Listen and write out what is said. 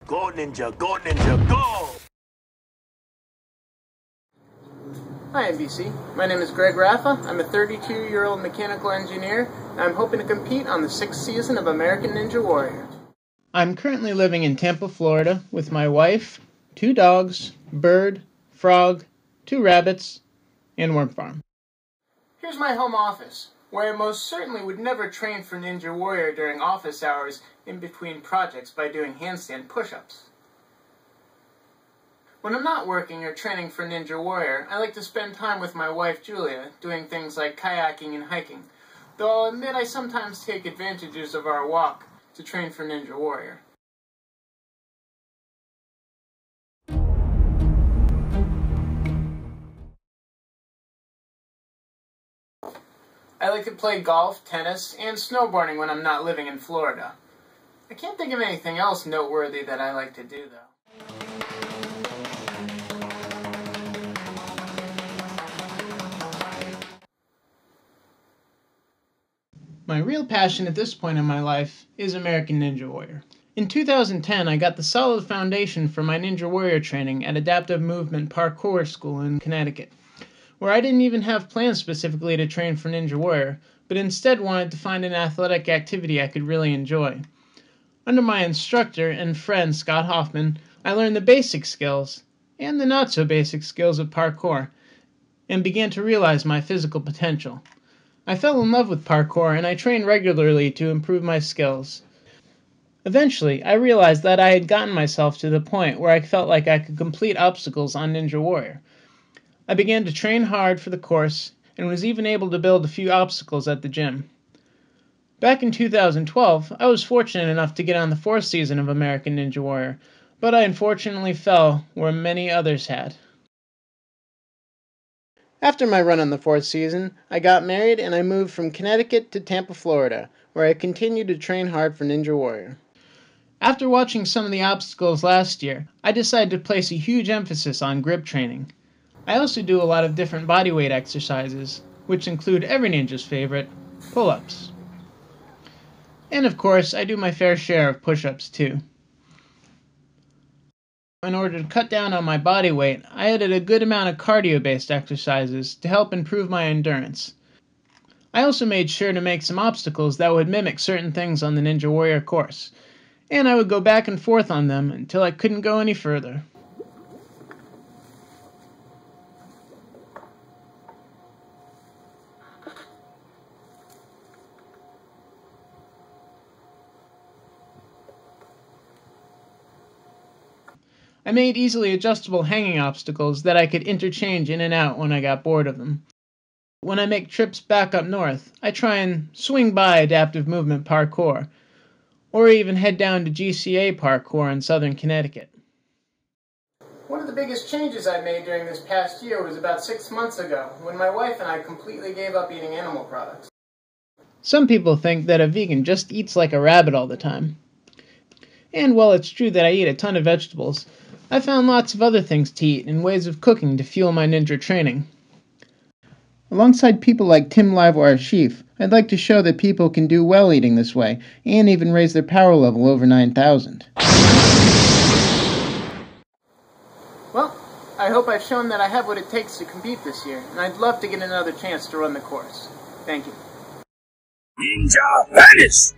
Go ninja, go ninja, go! Hi NBC, my name is Gregg Raffa. I'm a 32-year-old mechanical engineer, and I'm hoping to compete on the 6th season of American Ninja Warrior. I'm currently living in Tampa, Florida, with my wife, 2 dogs, bird, frog, 2 rabbits, and worm farm. Here's my home office, where I most certainly would never train for Ninja Warrior during office hours in between projects by doing handstand push-ups. When I'm not working or training for Ninja Warrior, I like to spend time with my wife Julia, doing things like kayaking and hiking, though I'll admit I sometimes take advantages of our walk to train for Ninja Warrior. I like to play golf, tennis, and snowboarding when I'm not living in Florida. I can't think of anything else noteworthy that I like to do, though. My real passion at this point in my life is American Ninja Warrior. In 2010, I got the solid foundation for my Ninja Warrior training at Adaptive Movement Parkour School in Connecticut, where I didn't even have plans specifically to train for Ninja Warrior, but instead wanted to find an athletic activity I could really enjoy. Under my instructor and friend Scott Hoffman, I learned the basic skills, and the not-so-basic skills of parkour, and began to realize my physical potential. I fell in love with parkour, and I trained regularly to improve my skills. Eventually, I realized that I had gotten myself to the point where I felt like I could complete obstacles on Ninja Warrior. I began to train hard for the course, and was even able to build a few obstacles at the gym. Back in 2012, I was fortunate enough to get on the 4th season of American Ninja Warrior, but I unfortunately fell where many others had. After my run on the 4th season, I got married and I moved from Connecticut to Tampa, Florida, where I continued to train hard for Ninja Warrior. After watching some of the obstacles last year, I decided to place a huge emphasis on grip training. I also do a lot of different bodyweight exercises, which include every ninja's favorite, pull-ups. And of course, I do my fair share of push-ups too. In order to cut down on my body weight, I added a good amount of cardio-based exercises to help improve my endurance. I also made sure to make some obstacles that would mimic certain things on the Ninja Warrior course, and I would go back and forth on them until I couldn't go any further. I made easily adjustable hanging obstacles that I could interchange in and out when I got bored of them. When I make trips back up north, I try and swing by Adaptive Movement Parkour, or even head down to GCA Parkour in southern Connecticut. One of the biggest changes I made during this past year was about 6 months ago, when my wife and I completely gave up eating animal products. Some people think that a vegan just eats like a rabbit all the time. And while it's true that I eat a ton of vegetables, I found lots of other things to eat and ways of cooking to fuel my ninja training. Alongside people like Tim Livewire Sheaf, I'd like to show that people can do well eating this way, and even raise their power level over 9,000. Well, I hope I've shown that I have what it takes to compete this year, and I'd love to get another chance to run the course. Thank you. Ninja Venice!